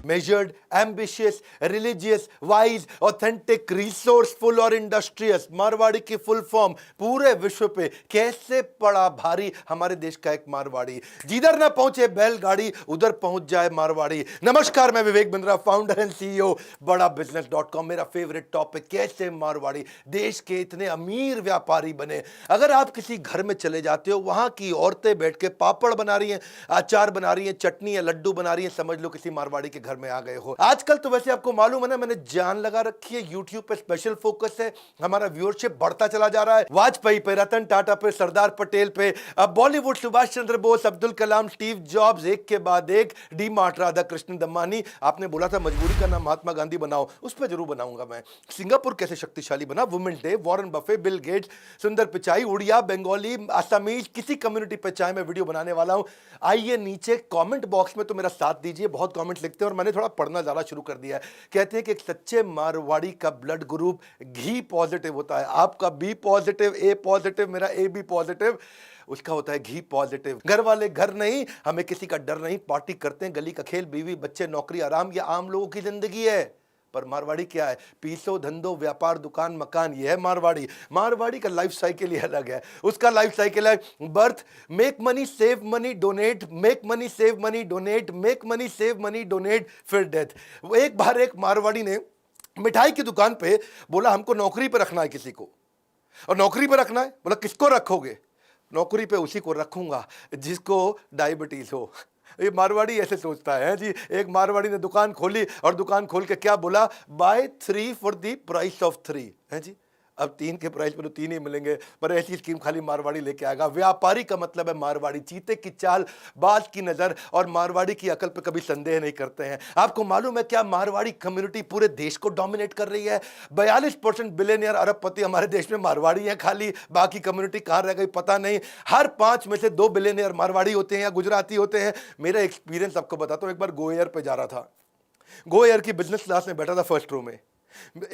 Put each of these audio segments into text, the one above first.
measured, ambitious, religious, wise, authentic, resourceful और industrious. Marwari की full form पूरे विश्व पे कैसे पड़ा भारी हमारे देश का एक मारवाड़ी। जिधर ना पहुंचे बैलगाड़ी उधर पहुंच जाए मारवाड़ी। नमस्कार, मैं Vivek Bindra, founder and CEO बड़ा बिजनेस.com। मेरा फेवरेट टॉपिक कैसे मारवाड़ी देश के इतने अमीर व्यापारी बने। अगर आप किसी घर में चले जाते हो, वहां की औरतें बैठ के पापड़ बना रही हैं, अचार बना रही हैं, चटनी या लड्डू बना रही हैं, समझ लो किसी मारवाड़ी के घर में आ गए हो। आजकल तो वैसे आपको मालूम है ना, मैंने जान लगा रखी है, यूट्यूब पे स्पेशल फोकस है, हमारा व्यूअरशिप बढ़ता चला जा रहा है। वाजपेयी पे, रतन टाटा पे, सरदार पटेल पे, अब बॉलीवुड सुभाष चंद्र बोस, अब्दुल कलाम, स्टीव जॉब्स, एक के बाद एक, डी मार्ट, राधा कृष्ण दमानी। आपने बोला था मजबूरी का नाम महात्मा गांधी बनाओ, उस पर जरूर बनाऊंगा मैं। सिंगापुर कैसे शक्तिशाली बना, women day, Warren Buffett, Bill Gates, सुंदर पिचाई, उड़िया, बंगाली, असमीज, किसी कम्युनिटी पे चाहे मैं वीडियो बनाने वाला हूं। आइए नीचे कमेंट बॉक्स में तो मेरा साथ दीजिए, बहुत कमेंट्स लिखते हैं और मैंने थोड़ा पढ़ना ज्यादा शुरू कर दिया है। कहते हैं कि एक सच्चे मारवाड़ी का ब्लड ग्रुप घी पॉजिटिव होता है। आपका बी पॉजिटिव, ए पॉजिटिव, मेरा ए बी पॉजिटिव, उसका होता है घी पॉजिटिव। घर वाले घर नहीं, हमें किसी का डर नहीं, पार्टी करते हैं, गली का खेल, बीवी बच्चे, नौकरी, आराम, ये आम लोगों की जिंदगी है। पर मारवाड़ी क्या है? पीसो, धंधो, व्यापार, दुकान, मकान, ये है मारवाड़ी। मारवाड़ी का लाइफ साइकिल ही अलग है। उसका लाइफ साइकिल है birth, make money, save money, donate, make money, save money, donate, make money, save money, donate, फिर डेथ। एक बार एक मारवाड़ी ने मिठाई की दुकान पे बोला, हमको नौकरी पे रखना है किसी को। और नौकरी पे रखना है, बोला किसको रखोगे? नौकरी पे उसी को रखूंगा जिसको डायबिटीज हो। ये मारवाड़ी ऐसे सोचता है जी। एक मारवाड़ी ने दुकान खोली और दुकान खोल के क्या बोला, buy 3 for the price of 3 है जी। अब 3 के प्राइस पर तो 3 ही मिलेंगे, पर ऐसी स्कीम खाली मारवाड़ी लेके आएगा। व्यापारी का मतलब है मारवाड़ी, चीते की चाल, बाज की नजर और मारवाड़ी की अकल पे कभी संदेह नहीं करते हैं। आपको मालूम है क्या, मारवाड़ी कम्युनिटी पूरे देश को डोमिनेट कर रही है। 42% बिलियनियर अरबपति हमारे देश में मारवाड़ी हैं खाली, बाकी कम्युनिटी कहां रह गई पता नहीं। हर 5 में से 2 बिलियनियर मारवाड़ी होते हैं या गुजराती होते हैं। मेरा एक्सपीरियंस आपको बताता हूं। एक बार गो एयर पे जा रहा था, गो एयर की बिजनेस क्लास में बैठा था, फर्स्ट रो में।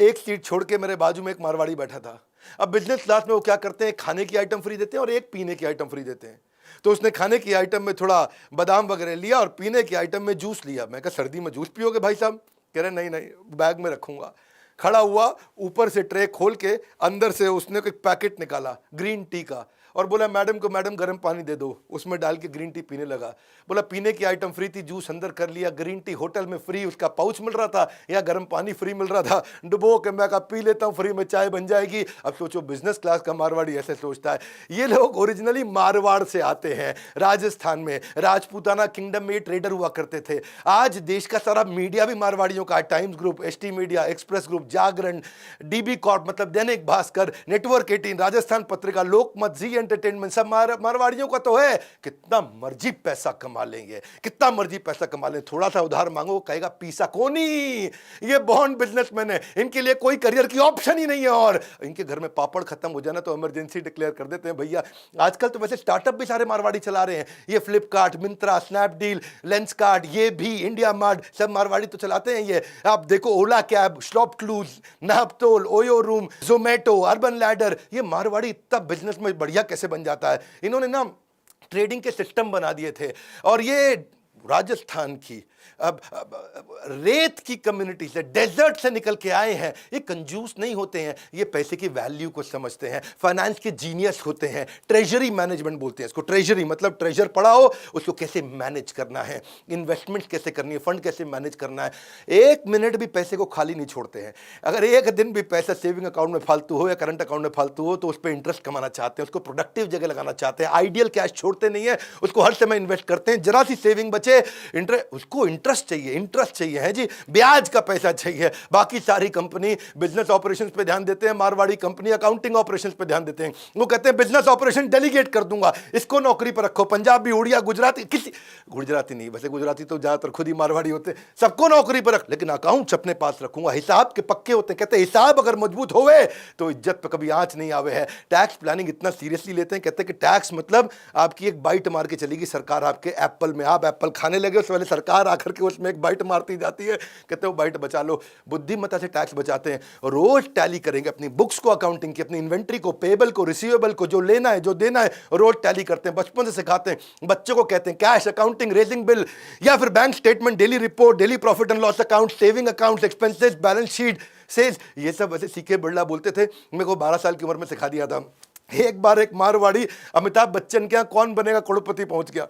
एक सीट छोड़ के मेरे बाजू में एक मारवाड़ी बैठा था। अब बिजनेस क्लास में वो क्या करते हैं, खाने की आइटम फ्री देते हैं और एक पीने की आइटम फ्री देते हैं। तो उसने खाने की आइटम में थोड़ा बादाम वगैरह लिया और पीने की आइटम में जूस लिया। मैं कहा सर्दी में जूस पियोगे भाई साहब? कह रहे नहीं नहीं, बैग में रखूंगा। खड़ा हुआ, ऊपर से ट्रे खोल के अंदर से उसने एक पैकेट निकाला ग्रीन टी का और बोला मैडम को, मैडम गर्म पानी दे दो। उसमें डाल के ग्रीन टी पीने लगा। बोला पीने की आइटम फ्री थी, जूस अंदर कर लिया, ग्रीन टी होटल में फ्री, उसका पाउच मिल रहा था या गर्म पानी फ्री मिल रहा था। डुबो के मैं कहा पी लेता हूँ, फ्री में चाय बन जाएगी। अब सोचो बिजनेस क्लास का मारवाड़ी ऐसे सोचता है। ये लोग ओरिजिनली मारवाड़ से आते हैं। राजस्थान में राजपूताना किंगडम में ट्रेडर हुआ करते थे। आज देश का सारा मीडिया भी मारवाड़ियों का है। Times group, ST media, Express group, Jagran, DB corp मतलब दैनिक भास्कर, नेटवर्क 18, राजस्थान पत्रिका, लोकमत, जी एंटरटेनमेंट, सब मारवाड़ियों का तो है। कितना मर्जी पैसा कमा लेंगे, कितना मर्जी पैसा कमा लेंगे। थोड़ा सा उधार मांगो, कहेगा पीसा कोनी। ये बॉन्ड बिजनेसमैन है, इनके लिए कोई करियर की ऑप्शन ही नहीं है। और इनके घर में पापड़ खत्म हो जाना तो इमरजेंसी डिक्लेयर कर देते हैं भैया। आजकल तो वैसे स्टार्टअप भी सारे मारवाड़ी चला रहे हैं। ये फ्लिपकार्ट, मिंत्रा, स्नैपडील, लेंसकार्ट, ये भी इंडिया मार्ट, सब मारवाड़ी तो चलाते हैं। ये आप देखो, Ola cab, ShopClues, Naaptol, OYO room, Zomato, Urban Ladder, ये मारवाड़ी इतना बिजनेस में बढ़िया कैसे बन जाता है। इन्होंने ना ट्रेडिंग के सिस्टम बना दिए थे। और ये राजस्थान की अब रेत की कम्युनिटी से, डेजर्ट से निकल के आए हैं। ये कंजूस नहीं होते हैं, ये पैसे की वैल्यू को समझते हैं, फाइनेंस के जीनियस होते हैं। ट्रेजरी मैनेजमेंट बोलते हैं इसको। ट्रेजरी मतलब ट्रेजर पड़ा हो, उसको कैसे मैनेज करना है, इन्वेस्टमेंट कैसे करनी है, फंड कैसे मैनेज करना है। एक मिनट भी पैसे को खाली नहीं छोड़ते हैं। अगर एक दिन भी पैसा सेविंग अकाउंट में फालतू हो या करंट अकाउंट में फालतू हो तो उस पर इंटरेस्ट कमाना चाहते हैं, उसको प्रोडक्टिव जगह लगाना चाहते हैं। आइडियल कैश छोड़ते नहीं है, उसको हर समय इन्वेस्ट करते हैं। जरा सी सेविंग बचे, उसको इंटरेस्ट चाहिए, इंटरेस्ट चाहिए है जी, ब्याज का पैसा चाहिए। बाकी सारी कंपनी बिजनेस ऑपरेशंस पे ध्यान देते हैं, मारवाड़ी कंपनी अकाउंटिंग ऑपरेशंस पे ध्यान देते हैं। वो कहते हैं बिजनेस ऑपरेशन डेलीगेट कर दूंगा, इसको नौकरी पर रखो। पंजाबी, उड़िया, गुजराती, किसी गुजराती नहीं, वैसे गुजराती तो ज्यादातर खुद ही मारवाड़ी होते हैं, सबको नौकरी पर रख, लेकिन अकाउंट्स अपने पास रखूंगा। हिसाब के पक्के होते हैं। कहते हैं हिसाब अगर मजबूत होवे तो इज्जत पे कभी आंच नहीं आवे है। टैक्स प्लानिंग इतना सीरियसली लेते हैं, कहते हैं कि टैक्स मतलब आपकी एक बाइट मार के चलेगी सरकार आपके एप्पल में। आप एप्पल खाने लगे उससे पहले सरकार आकर के उसमें एक बाइट मारती जाती है, कहते हो बाइट बचा लो। बुद्धिमत्ता से टैक्स बचाते हैं, रोज टैली करेंगे अपनी बुक्स को, अकाउंटिंग की, अपनी इन्वेंट्री को, पेबल को, रिसीवेबल को, जो लेना है जो देना है रोज टैली करते हैं, बचपन से सिखाते हैं बच्चों को, कहते हैं कैश अकाउंटिंग, रेजिंग बिल या फिर bank statement, daily report, daily profit and loss account, saving account, expenses, balance sheet, sales, ये सब वैसे सीके बिरला बोलते थे, मेरे को 12 साल की उम्र में सिखा दिया था। एक बार एक मारवाड़ी अमिताभ बच्चन के यहाँ कौन बनेगा करोड़पति पहुंच गया।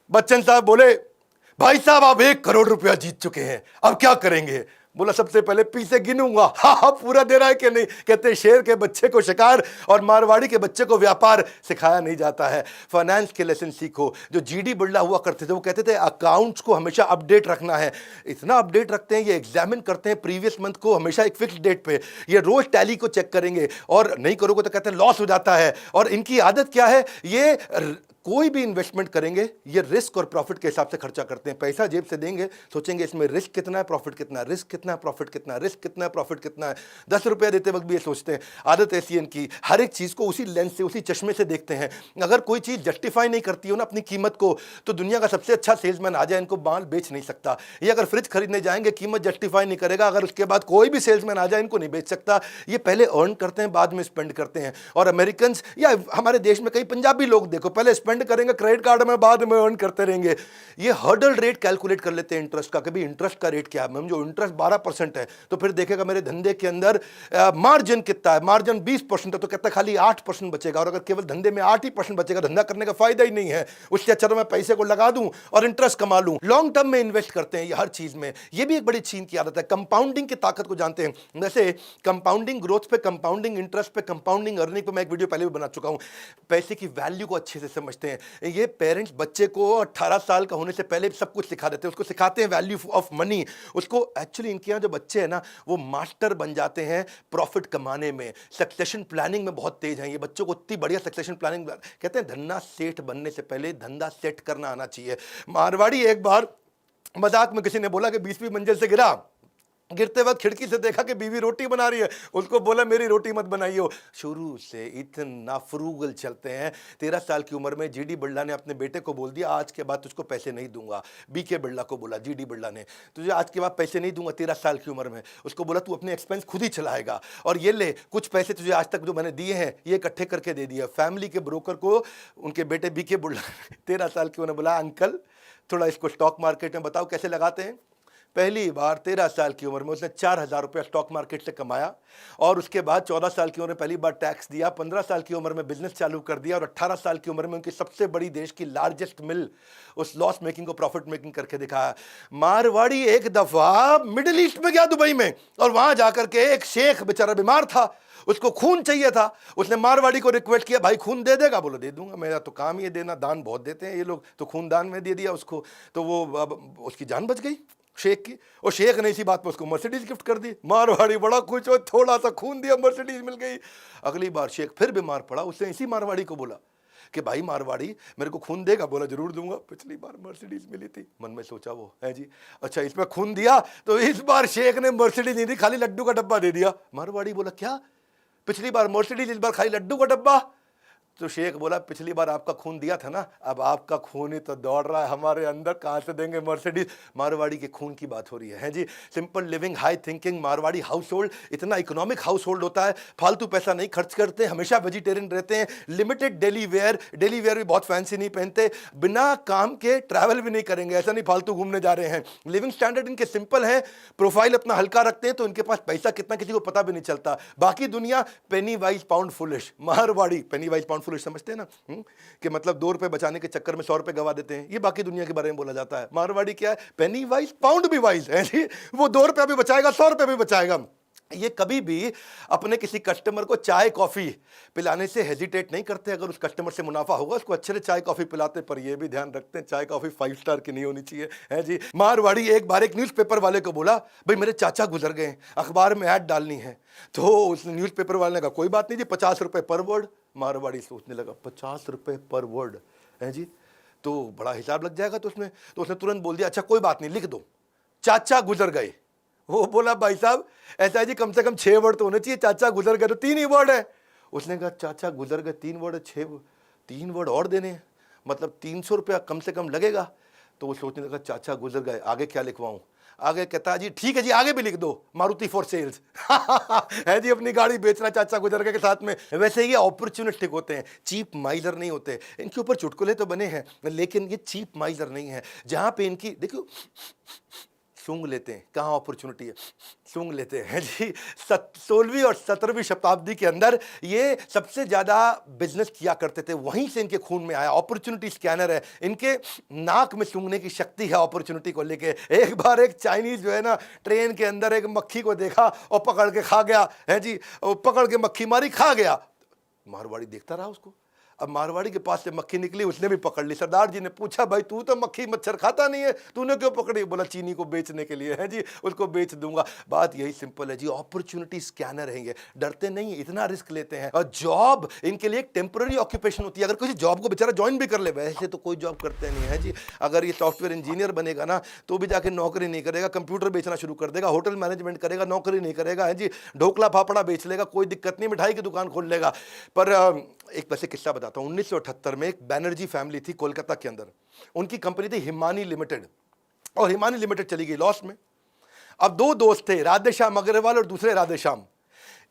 बच्चन साहब बोले, भाई साहब आप 1 करोड़ रुपया जीत चुके हैं, अब क्या करेंगे? बोला, सबसे पहले पी से गिनूंगा। हाँ पूरा दे रहा है कि नहीं? कहते शेर के बच्चे को शिकार और मारवाड़ी के बच्चे को व्यापार सिखाया नहीं जाता है। फाइनेंस के लेसन सीखो। जो जीडी बिरला हुआ करते थे वो कहते थे अकाउंट्स को हमेशा अपडेट रखना है। इतना अपडेट रखते हैं, ये एग्जामिन करते हैं प्रीवियस मंथ को हमेशा एक फिक्स डेट पे, ये रोज टैली को चेक करेंगे और नहीं करोगे तो कहते हैं लॉस हो जाता है। और इनकी आदत क्या है, ये कोई भी इन्वेस्टमेंट करेंगे ये रिस्क और प्रॉफिट के हिसाब से खर्चा करते हैं। पैसा जेब से देंगे, सोचेंगे इसमें रिस्क कितना है, प्रॉफिट कितना है, रिस्क कितना है, प्रॉफिट कितना है, रिस्क कितना है, प्रॉफिट कितना है। 10 रुपया देते वक्त भी ये सोचते हैं। आदत ऐसी है इनकी, हर एक चीज़ को उसी लेंस से, उसी चश्मे से देखते हैं। अगर कोई चीज़ जस्टिफाई नहीं करती हो ना अपनी कीमत को, तो दुनिया का सबसे अच्छा सेल्समैन आ जाए इनको माल बेच नहीं सकता। ये अगर फ्रिज खरीदने जाएंगे कीमत जस्टिफाई नहीं करेगा, अगर उसके बाद कोई भी सेल्समैन आ जाए इनको नहीं बेच सकता। ये पहले अर्न करते हैं, बाद में स्पेंड करते हैं। और अमेरिकन या हमारे देश में कई पंजाबी लोग देखो, पहले स्पेंड करेंगे क्रेडिट कार्ड में, बाद में अर्न करते रहेंगे। ये हर्डल रेट कैलकुलेट कर लेते हैं इंटरेस्ट का, कभी इंटरेस्ट का रेट क्या है। मैम जो इंटरेस्ट 12% है तो फिर देखेगा मेरे धंधे के अंदर मार्जिन कितना है, मार्जिन 20% है तो कहता है खाली 8% बचेगा। और अगर केवल धंधे में 8% बचेगा, धंधा करने का फायदा ही नहीं है। उससे अच्छा तो मैं पैसे को लगा दूं और इंटरेस्ट कमा लूं। लॉन्ग टर्म में इन्वेस्ट करते हैं ये हर चीज में। ये भी एक बड़ी चीन की आदत है। कंपाउंडिंग की ताकत को जानते हैं, जैसे कंपाउंडिंग ग्रोथ पे, कंपाउंडिंग इंटरेस्ट पे, कंपाउंडिंग अर्निंग पे मैं एक वीडियो पहले भी बना चुका हूं। पैसे की वैल्यू को अच्छे से समझते हैं ये पेरेंट्स। बच्चे को 18 साल का होने से पहले सब कुछ सिखा देते हैं, उसको सिखाते हैं वैल्यू ऑफ मनी। उसको एक्चुअली इनके यहाँ जो बच्चे हैं ना वो मास्टर बन जाते हैं प्रॉफिट कमाने में, सक्सेशन प्लानिंग में बहुत तेज हैं ये। बच्चों को इतनी बढ़िया सक्सेशन प्लानिंग, कहते हैं धन्ना सेठ बनने से पहले धंधा सेट करना आना चाहिए। मारवाड़ी एक बार मजाक में किसी ने बोला कि 20वीं मंजिल से गिरा, गिरते वक्त खिड़की से देखा कि बीवी रोटी बना रही है, उसको बोला मेरी रोटी मत बनाइयो। शुरू से इतना फ्रूगल चलते हैं। 13 साल की उम्र में जीडी बिरला ने अपने बेटे को बोल दिया आज के बाद तुझको पैसे नहीं दूंगा। बीके बिरला को बोला, जीडी बिरला ने, तुझे आज के बाद पैसे नहीं दूंगा। 13 साल की उम्र में उसको बोला तू अपने एक्सपेंस खुद ही चलाएगा और ये ले कुछ पैसे तुझे आज तक जो मैंने दिए हैं ये इकट्ठे करके दे दिया। फैमिली के ब्रोकर को उनके बेटे बीके बिरला 13 साल की उम्र में बोला अंकल थोड़ा इसको स्टॉक मार्केट में बताओ कैसे लगाते हैं। पहली बार 13 साल की उम्र में उसने 4,000 रुपया स्टॉक मार्केट से कमाया और उसके बाद 14 साल की उम्र में पहली बार टैक्स दिया, 15 साल की उम्र में बिजनेस चालू कर दिया और 18 साल की उम्र में उनकी सबसे बड़ी देश की लार्जेस्ट मिल उस लॉस मेकिंग को प्रॉफिट मेकिंग करके दिखाया। मारवाड़ी एक दफा मिडिल ईस्ट में गया, दुबई में, और वहां जाकर के एक शेख बेचारा बीमार था, उसको खून चाहिए था। उसने मारवाड़ी को रिक्वेस्ट किया भाई खून दे देगा? बोलो दे दूंगा, मेरा तो काम ही देना, दान बहुत देते हैं ये लोग। तो खून दान में दे दिया उसको, तो वो उसकी जान बच गई शेख की। और शेख ने इसी बात पर उसको मर्सिडीज गिफ्ट कर दी। मारवाड़ी बड़ा खुश हो, थोड़ा सा खून दिया मर्सिडीज मिल गई। अगली बार शेख फिर बीमार पड़ा, उसने इसी मारवाड़ी को बोला कि भाई मारवाड़ी मेरे को खून देगा? बोला जरूर दूंगा, पिछली बार मर्सिडीज मिली थी। मन में सोचा वो है जी, अच्छा इसमें खून दिया तो इस बार शेख ने मर्सिडीज नहीं दी, खाली लड्डू का डब्बा दे दिया। मारवाड़ी बोला क्या, पिछली बार मर्सिडीज इस बार खाली लड्डू का डब्बा? तो शेख बोला पिछली बार आपका खून दिया था ना, अब आपका खून ही तो दौड़ रहा है हमारे अंदर, कहाँ से देंगे मर्सिडीज? मारवाड़ी के खून की बात हो रही है जी। Simple living, high thinking. Marwari household इतना इकोनॉमिक हाउस होल्ड होता है, फालतू पैसा नहीं खर्च करते, हमेशा वेजिटेरियन रहते हैं, लिमिटेड डेली वेयर भी बहुत फैंसी नहीं पहनते, बिना काम के ट्रैवल भी नहीं करेंगे, ऐसा नहीं फालतू घूमने जा रहे हैं। लिविंग स्टैंडर्ड इनके सिंपल है, प्रोफाइल अपना हल्का रखते हैं, तो इनके पास पैसा कितना किसी को पता भी नहीं चलता। बाकी दुनिया पेनी वाइज पाउंड फुलिश, मारवाड़ी पेनी वाइज पाउंड फुलिश समझते हैं ना, कि मतलब 2 रुपए बचाने के चक्कर में 100 रुपए गवा देते हैं। ये बाकी दुनिया के बारे में बोला जाता है। मारवाड़ी क्या है, पेनी वाइज पाउंड भी वाइज है जी। वो 2 रुपया भी बचाएगा, 100 रुपए भी बचाएगा। ये कभी भी अपने किसी कस्टमर को चाय कॉफी पिलाने से हेजिटेट नहीं करते। अगर उस कस्टमर से मुनाफा होगा उसको अच्छे से चाय कॉफी पिलाते, पर ये भी ध्यान रखते हैं चाय कॉफी 5 स्टार की नहीं होनी चाहिए, है जी। मारवाड़ी एक बार एक न्यूज़पेपर वाले को बोला भाई मेरे चाचा गुजर गए, अखबार में ऐड डालनी है। तो उस न्यूज़पेपर वाले ने कहा कोई बात नहीं जी, 50 रुपए पर वर्ड। मारवाड़ी सोचने लगा 50 रुपए पर वर्ड है जी, तो बड़ा हिसाब लग जाएगा। तो उसने तुरंत बोल दिया अच्छा कोई बात नहीं लिख दो, चाचा गुजर गए। वो बोला भाई साहब ऐसा है जी, कम से कम 6 वर्ड तो होने चाहिए, चाचा गुजर गए तो 3 ही वर्ड है। उसने कहा चाचा गुजर गए 3 वर्ड है, 3 वर्ड और देने हैं, मतलब 300 रुपया कम से कम लगेगा। तो वो सोचने लगा चाचा गुजर गए, आगे क्या लिखवाऊं। आगे कहता जी ठीक है जी, आगे भी लिख दो मारुति फॉर सेल्स। है जी, अपनी गाड़ी बेचना चाचा गुजर गए के साथ में। वैसे ये अपॉर्चुनिस्टिक होते हैं, चीप माइजर नहीं होते। इनके ऊपर चुटकुले तो बने हैं, लेकिन ये चीप माइजर नहीं है। जहां पे इनकी देखो सूंघ लेते हैं, कहाँ अपॉर्चुनिटी है, सूंघ लेते हैं जी। 16वीं और 17वीं शताब्दी के अंदर ये सबसे ज्यादा बिजनेस किया करते थे, वहीं से इनके खून में आया। अपॉर्चुनिटी स्कैनर है, इनके नाक में सूंघने की शक्ति है अपॉर्चुनिटी को लेके। एक बार एक चाइनीज जो है ना, ट्रेन के अंदर एक मक्खी को देखा और पकड़ के खा गया है जी, और पकड़ के मक्खी मारी, खा गया। मारवाड़ी देखता रहा उसको। अब मारवाड़ी के पास से मक्खी निकली, उसने भी पकड़ ली। सरदार जी ने पूछा, भाई तू तो मक्खी मच्छर खाता नहीं है, तूने क्यों पकड़ी? बोला चीनी को बेचने के लिए है जी, उसको बेच दूंगा। बात यही सिंपल है जी, अपॉर्चुनिटी स्कैनर है ये, डरते नहीं, इतना रिस्क लेते हैं। और जॉब इनके लिए एक टेम्पररी ऑक्यूपेशन होती है। अगर किसी जॉब को बेचारा ज्वाइन भी कर ले, वैसे तो कोई जॉब करते नहीं है जी। अगर ये सॉफ्टवेयर इंजीनियर बनेगा ना, तो भी जाके नौकरी नहीं करेगा, कंप्यूटर बेचना शुरू कर देगा, होटल मैनेजमेंट करेगा, नौकरी नहीं करेगा है जी। ढोकला फाफड़ा बेच लेगा, कोई दिक्कत नहीं, मिठाई की दुकान खोल लेगा। पर एक वैसे किस्सा बताता हूँ। 1978 में एक बैनर्जी फैमिली थी कोलकाता के अंदर, उनकी कंपनी थी हिमानी लिमिटेड, और हिमानी लिमिटेड चली गई लॉस में। अब दो दोस्त थे, राधेश्याम अग्रवाल और दूसरे राधेश्याम।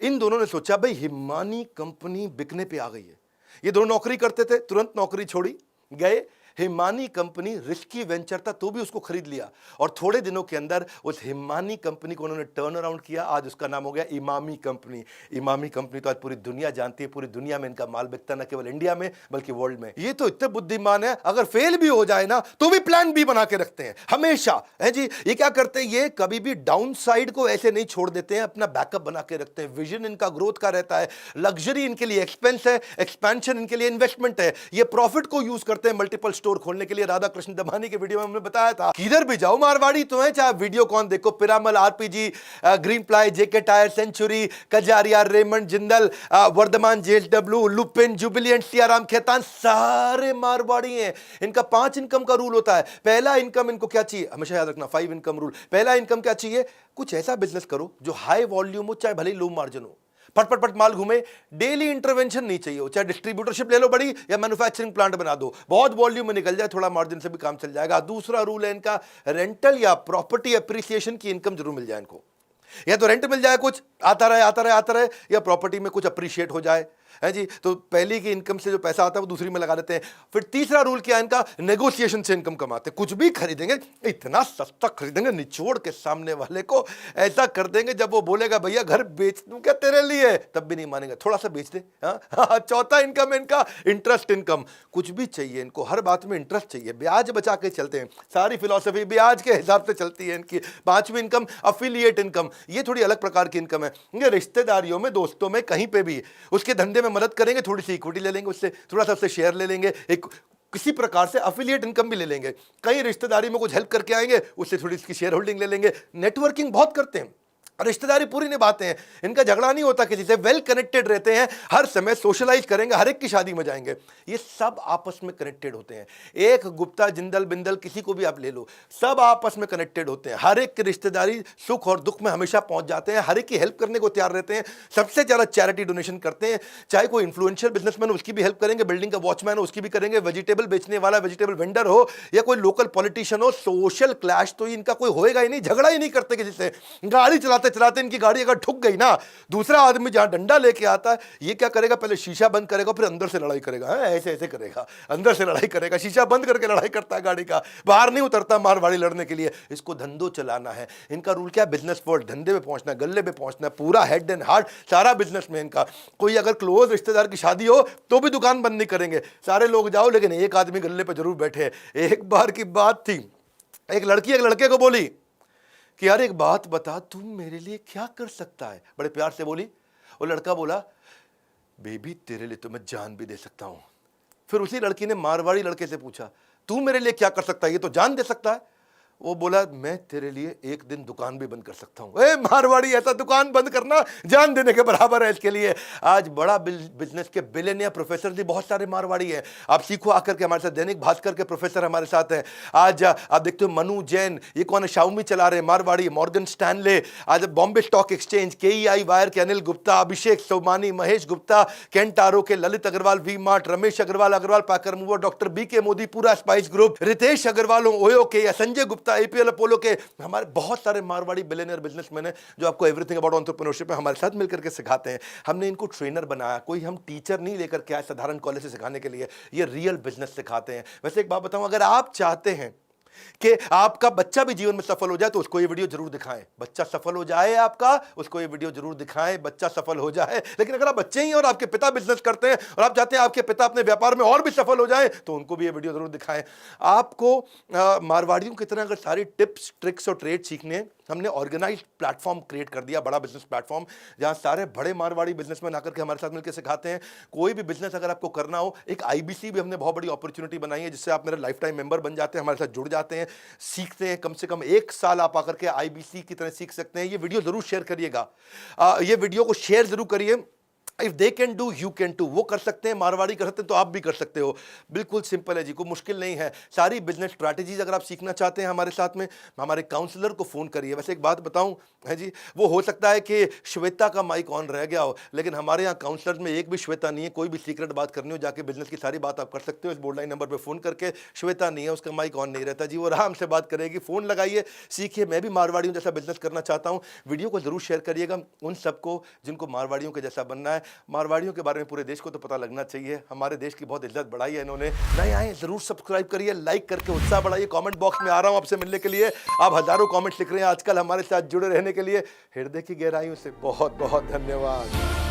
इन दोनों ने सोचा भाई हिमानी कंपनी बिकने पे आ गई है। ये दोनों नौकरी करते थे, तुरंत नौकरी छोड़ी, गए। हिमानी कंपनी रिस्की वेंचर था तो भी उसको खरीद लिया, और थोड़े दिनों के अंदर उस हिमानी कंपनी को उन्होंने टर्न अराउंड किया। आज उसका नाम हो गया इमामी कंपनी। इमामी कंपनी तो आज पूरी दुनिया जानती है, पूरी दुनिया में इनका माल बिकता, न केवल इंडिया में बल्कि वर्ल्ड में। ये तो इतने बुद्धिमान है, अगर फेल भी हो जाए ना तो भी प्लान बी बना के रखते हैं हमेशा है जी। ये क्या करते हैं, ये कभी भी डाउन साइड को ऐसे नहीं छोड़ देते हैं, अपना बैकअप बना के रखते हैं। विजन इनका ग्रोथ का रहता है, लग्जरी इनके लिए एक्सपेंस है, एक्सपेंशन इनके लिए इन्वेस्टमेंट है। ये प्रॉफिट को यूज करते हैं मल्टीपल स्टोर खोलने के लिए। राधा कृष्ण दमानी के वीडियो में हमने बताया था, किधर भी जाओ मारवाड़ी तो है, चाहे वीडियो कौन देखो, Piramal, RPG, Greenply, JK Tyre, Century, Kajaria, Raymond, Jindal, Vardhman, JSW, Lupin, Jubilant, Siyaram, Khaitan, सारे मारवाड़ी हैं। इनका 5 इनकम का रूल होता है। पहला इनकम इनको क्या चाहिए, हमेशा याद रखना, 5 इनकम रूल। पहला इनकम क्या चाहिए, कुछ ऐसा बिजनेस करो जो हाई वॉल्यूम हो, चाहे भले लो मार्जिन हो, फट फट फट माल घूमे। डेली इंटरवेंशन नहीं चाहिए हो, चाहे डिस्ट्रीब्यूटरशिप ले लो बड़ी, या मैन्युफैक्चरिंग प्लांट बना दो, बहुत वॉल्यूम में निकल जाए, थोड़ा मार्जिन से भी काम चल जाएगा। दूसरा रूल है इनका, रेंटल या प्रॉपर्टी एप्रिसिएशन की इनकम जरूर मिल जाए इनको। या तो रेंट मिल जाए, कुछ आता रहे आता रहे आता रहे, या प्रॉपर्टी में कुछ अप्रिशिएट हो जाए है जी। तो पहली की इनकम से जो पैसा आता है वो दूसरी में लगा देते हैं। फिर तीसरा रूल क्या है इनका, नेगोशिएशन से इनकम कमाते हैं। कुछ भी खरीदेंगे, इतना सस्ता खरीदेंगे, निचोड़ के सामने वाले को ऐसा कर देंगे, जब वो बोलेगा भैया घर बेच दूं क्या तेरे लिए, तब भी नहीं मानेंगे, थोड़ा सा बेच दे। चौथा इनकम है इनका, इंटरेस्ट इनकम। कुछ भी चाहिए इनको, हर बात में इंटरेस्ट चाहिए, ब्याज बचा के चलते हैं, सारी फिलॉसफी ब्याज के हिसाब से चलती है इनकी। पांचवी इनकम अफिलिएट इनकम, ये थोड़ी अलग प्रकार की इनकम है। ये रिश्तेदारियों में, दोस्तों में, कहीं पे भी उसके धंधे में मदद करेंगे, थोड़ी सी इक्विटी ले लेंगे उससे, थोड़ा सा उससे शेयर ले लेंगे, एक किसी प्रकार से अफिलिएट इनकम भी ले लेंगे। कहीं रिश्तेदारी में कुछ हेल्प करके आएंगे, उससे थोड़ी इसकी शेयर होल्डिंग ले लेंगे। नेटवर्किंग बहुत करते हैं, रिश्तेदारी पूरी निभाते हैं, इनका झगड़ा नहीं होता किसी से, वेल कनेक्टेड रहते हैं, हर समय सोशलाइज करेंगे, हर एक की शादी में जाएंगे। ये सब आपस में कनेक्टेड होते हैं। एक गुप्ता, जिंदल, बिंदल, किसी को भी आप ले लो, सब आपस में कनेक्टेड होते हैं। हर एक की रिश्तेदारी सुख और दुख में हमेशा पहुंच जाते हैं, हर एक की हेल्प करने को तैयार रहते हैं। सबसे ज्यादा चैरिटी डोनेशन करते हैं। चाहे कोई इन्फ्लुएंशियल बिजनेसमैन हो उसकी भी हेल्प करेंगे, बिल्डिंग का वॉचमैन हो उसकी भी करेंगे, वेजिटेबल बेचने वाला वेजिटेबल वेंडर हो, या कोई लोकल पॉलिटिशियन हो। सोशल क्लैश तो इनका कोई होएगा ही नहीं, झगड़ा ही नहीं करते किसी से। गाड़ी चलाते चलाते इनकी गाड़ी अगर ठुक गई ना, दूसरा आदमी जहां डंडा लेके आता है, ये क्या करेगा, पहले शीशा बंद करेगा, फिर अंदर से लड़ाई करेगा। ऐसे ऐसे करेगा, अंदर से लड़ाई करेगा, शीशा बंद करके लड़ाई करता है गाड़ी का, बाहर नहीं उतरता मारवाड़ी लड़ने के लिए। इसको धंधो चलाना है। इनका रूल क्या, बिजनेस वर्ल्ड, धंधे में पहुंचना, गल्ले पे पहुंचना, पूरा हेड एंड हार्ट सारा बिजनेस में इनका। कोई अगर क्लोज रिश्तेदार की शादी हो तो भी दुकान बंद नहीं करेंगे, सारे लोग जाओ, लेकिन एक आदमी गल्ले पे जरूर बैठे। एक बार की बात थी, एक लड़की एक लड़के को बोली कि यार एक बात बता, तू मेरे लिए क्या कर सकता है। बड़े प्यार से बोली। वो लड़का बोला, बेबी तेरे लिए तो मैं जान भी दे सकता हूं। फिर उसी लड़की ने मारवाड़ी लड़के से पूछा, तू मेरे लिए क्या कर सकता है, ये तो जान दे सकता है। वो बोला मैं तेरे लिए एक दिन दुकान भी बंद कर सकता हूं। ए मारवाड़ी, ऐसा दुकान बंद करना जान देने के बराबर है। इसके लिए आज बड़ा बिजनेस के बिलियनियर प्रोफेसर भी बहुत सारे मारवाड़ी हैं। आप सीखो आकर के हमारे साथ। दैनिक भास्कर के प्रोफेसर हमारे साथ हैं। आज आप देखते हो मनु जैन, ये कौन है, शाओमी चला रहे मारवाड़ी। मॉर्गन स्टैनले, आज Bombay stock exchange, KEI wire के अनिल गुप्ता, अभिषेक सोमानी, महेश गुप्ता, केंटारो के Lalit Agarwal, V Mart, Ramesh Agarwal packer mover, doctor B K Modi, पूरा स्पाइस ग्रुप, रितेश अग्रवाल ओयो के, संजय गुप्ता एपीएल अपोलो के। हमारे बहुत सारे मारवाड़ी बिलियनियर बिजनेसमैन हैं जो आपको एवरीथिंग अबाउट एंटरप्रेन्योरशिप में हमारे साथ मिलकर के सिखाते हैं। हमने इनको ट्रेनर बनाया, कोई हम टीचर नहीं लेकर के आए साधारण कॉलेज से सिखाने के लिए, ये रियल बिजनेस सिखाते हैं। वैसे एक बात बताऊं, अगर आप चाहते हैं कि आपका बच्चा भी जीवन में सफल हो जाए तो उसको ये वीडियो जरूर दिखाएं। बच्चा सफल हो जाए आपका, उसको ये वीडियो जरूर दिखाएं, बच्चा सफल हो जाए। लेकिन अगर आप बच्चे ही हैं और आपके पिता बिजनेस करते हैं और आप चाहते हैं आपके पिता अपने व्यापार में और भी सफल हो जाएं तो उनको भी ये वीडियो जरूर दिखाएं। आपको मारवाड़ियों की तरह अगर सारी टिप्स ट्रिक्स और ट्रेड सीखने, हमने ऑर्गेनाइज्ड प्लेटफॉर्म क्रिएट कर दिया, बड़ा बिजनेस प्लेटफॉर्म, जहां सारे बड़े मारवाड़ी बिजनेसमैन आकर के हमारे साथ मिलकर सिखाते हैं। कोई भी बिजनेस अगर आपको करना हो, एक आईबीसी भी हमने बहुत बड़ी अपॉर्चुनिटी बनाई है, जिससे आप मेरे लाइफ टाइम मेंबर बन जाते हैं, हमारे साथ जुड़ जाते हैं, सीखते हैं। कम से कम 1 साल आप आकर के आईबीसी की तरह सीख सकते हैं। ये वीडियो जरूर शेयर करिएगा, ये वीडियो को शेयर जरूर करिए। If they can do you can too. वो कर सकते हैं, मारवाड़ी कर सकते हैं, तो आप भी कर सकते हो। बिल्कुल सिंपल है जी, कोई मुश्किल नहीं है। सारी बिजनेस स्ट्रैटेजीज अगर आप सीखना चाहते हैं हमारे साथ में, हमारे काउंसलर को फोन करिए। वैसे एक बात बताऊं है जी, वो हो सकता है कि श्वेता का माइक ऑन रह गया हो, लेकिन हमारे यहाँ काउंसलर में एक भी श्वेता नहीं है। कोई भी सीक्रेट बात करनी हो, जाके बिजनेस की सारी बात आप कर सकते हो। इस बोर्ड लाइन नंबर पर फोन करके, श्वेता नहीं है, उसका माइक ऑन नहीं रहता जी, वो आराम से बात करेगी। फोन लगाइए, सीखिए। मैं भी मारवाड़ियों जैसा बिजनेस करना चाहता हूँ। वीडियो को जरूर शेयर करिएगा उन सबको जिनको मारवाड़ियों के जैसा बनना है। मारवाड़ियों के बारे में पूरे देश को तो पता लगना चाहिए। हमारे देश की बहुत इज्जत बढ़ाई है इन्होंने। नए आए जरूर सब्सक्राइब करिए, लाइक करके उत्साह बढ़ाइए। कमेंट बॉक्स में आ रहा हूं आपसे मिलने के लिए। आप हजारों कमेंट्स लिख रहे हैं आजकल, हमारे साथ जुड़े रहने के लिए हृदय की गहराइयों से बहुत बहुत धन्यवाद।